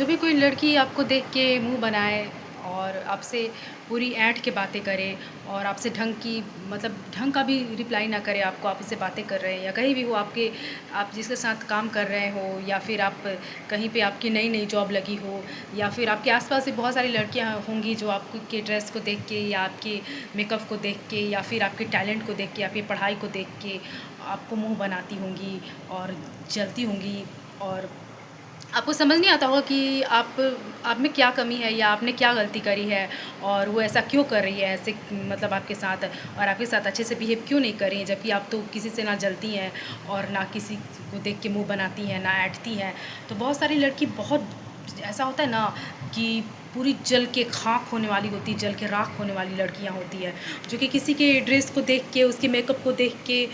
जो भी कोई लड़की आपको देख के मुँह बनाए और आपसे पूरी ऐंठ के बातें करे और आपसे ढंग की मतलब ढंग का भी रिप्लाई ना करे आपको, आप उससे बातें कर रहे हैं या कहीं भी हो आपके, आप जिसके साथ काम कर रहे हो या फिर आप कहीं पे आपकी नई नई जॉब लगी हो या फिर आपके आसपास भी बहुत सारी लड़कियां होंगी जो आपके ड्रेस को देख के या आपके मेकअप को देख के या फिर आपके टैलेंट को देख के, आपकी पढ़ाई को देख के आपको मुँह बनाती होंगी और जलती होंगी और आपको समझ नहीं आता होगा कि आप में क्या कमी है या आपने क्या गलती करी है और वो ऐसा क्यों कर रही है, ऐसे मतलब आपके साथ और आपके साथ अच्छे से बिहेव क्यों नहीं कर रही हैं, जबकि आप तो किसी से ना जलती हैं और ना किसी को देख के मुंह बनाती हैं, ना ऐंठती हैं। तो बहुत सारी लड़की बहुत ऐसा होता है ना कि पूरी जल के खाक होने वाली होती है, जल के राख होने वाली लड़कियां होती है जो कि किसी के ड्रेस को देख के, उसके मेकअप को देख के,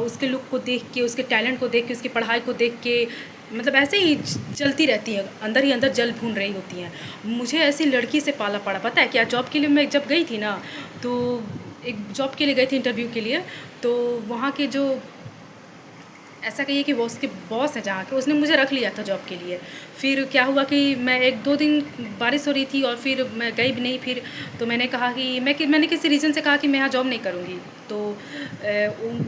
उसके लुक को देख के, उसके टैलेंट को देख के, उसकी पढ़ाई को देख के मतलब ऐसे ही जलती रहती है, अंदर ही अंदर जल भून रही होती हैं। मुझे ऐसी लड़की से पाला पड़ा, पता है क्या? जॉब के लिए मैं जब गई थी ना, तो एक जॉब के लिए गई थी इंटरव्यू के लिए, तो वहाँ के जो ऐसा कहिए कि वो उसके बॉस हैं जहाँ के, उसने मुझे रख लिया था जॉब के लिए। फिर क्या हुआ कि मैं 1-2 दिन बारिश हो रही थी और फिर मैं गई भी नहीं। फिर तो मैंने कहा कि मैंने किसी रीज़न से कहा कि मैं यहाँ जॉब नहीं करूँगी। तो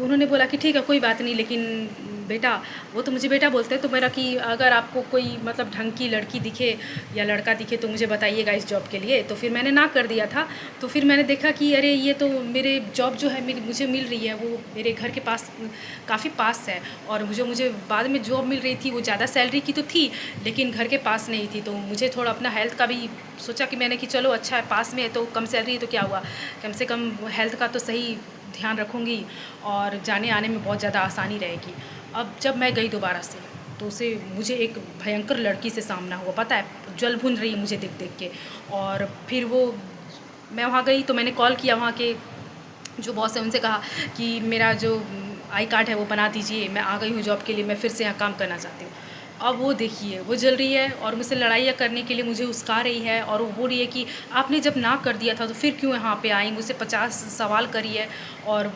उन्होंने बोला कि ठीक है कोई बात नहीं, लेकिन बेटा, वो तो मुझे बेटा बोलते हैं, तो मेरा कि अगर आपको कोई मतलब ढंग की लड़की दिखे या लड़का दिखे तो मुझे बताइएगा इस जॉब के लिए। तो फिर मैंने ना कर दिया था। तो फिर मैंने देखा कि अरे ये तो मेरे जॉब जो है मेरी मुझे मिल रही है वो मेरे घर के पास काफ़ी पास है, और मुझे बाद में जॉब मिल रही थी वो ज़्यादा सैलरी की तो थी लेकिन घर के पास नहीं थी। तो मुझे थोड़ा अपना हेल्थ का भी सोचा कि मैंने कि चलो अच्छा है, पास में है तो कम सैलरी है तो क्या हुआ, कम से कम हेल्थ का तो सही ध्यान रखूँगी और जाने आने में बहुत ज़्यादा आसानी रहेगी। अब जब मैं गई दोबारा से तो उसे मुझे एक भयंकर लड़की से सामना हुआ, पता है जल भून रही है मुझे देख देख के। और फिर वो मैं वहाँ गई तो मैंने कॉल किया, वहाँ के जो बॉस है उनसे कहा कि मेरा जो आई कार्ड है वो बना दीजिए, मैं आ गई हूँ जॉब के लिए, मैं फिर से यहाँ काम करना चाहती हूँ। अब वो देखिए वो जल रही है और मुझसे लड़ाइयाँ करने के लिए मुझे उस्का रही है और वो बोल रही है कि आपने जब ना कर दिया था तो फिर क्यों यहाँ पे आई, मुझसे 50 सवाल करी है और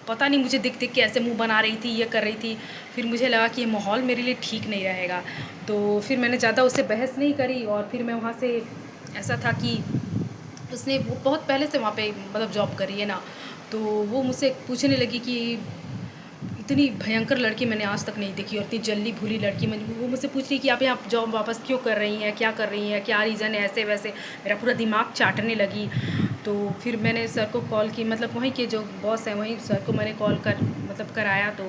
पता नहीं मुझे दिख दिख के ऐसे मुंह बना रही थी, ये कर रही थी। फिर मुझे लगा कि ये माहौल मेरे लिए ठीक नहीं रहेगा, तो फिर मैंने ज़्यादा उससे बहस नहीं करी और फिर मैं वहाँ से, ऐसा था कि उसने वो बहुत पहले से वहाँ पे मतलब जॉब करी है ना, तो वो मुझसे पूछने लगी कि इतनी भयंकर लड़की मैंने आज तक नहीं देखी और इतनी जल्दी भूली लड़की मैंने, वो मुझसे पूछ रही कि आप यहाँ जॉब वापस क्यों कर रही हैं, क्या कर रही हैं, क्या रीज़न है, ऐसे वैसे मेरा पूरा दिमाग चाटने लगी। तो फिर मैंने सर को कॉल की, मतलब वहीं के जो बॉस हैं वहीं सर को मैंने कॉल कर मतलब कराया। तो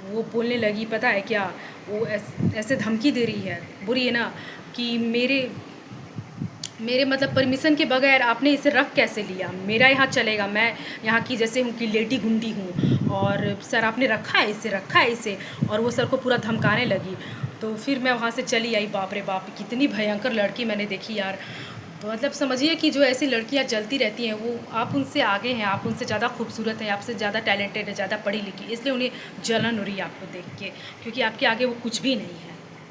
वो बोलने लगी पता है क्या, वो ऐसे धमकी दे रही है, बुरी है ना, कि मेरे मतलब परमिशन के बगैर आपने इसे रख कैसे लिया, मेरा यहाँ चलेगा, मैं यहाँ की जैसे हूँ कि लेडी गुंडी हूँ और सर आपने रखा है इसे। और वो सर को पूरा धमकाने लगी। तो फिर मैं वहाँ से चली आई। बाप रे बाप, कितनी भयंकर लड़की मैंने देखी यार। तो मतलब समझिए कि जो ऐसी लड़कियाँ जलती रहती हैं वो आप उनसे आगे हैं, आप उनसे ज़्यादा खूबसूरत हैं, आपसे ज़्यादा टैलेंटेड है, ज़्यादा पढ़ी लिखी, इसलिए उन्हें जलन हो रही है आपको देख के, क्योंकि आपके आगे वो कुछ भी नहीं है।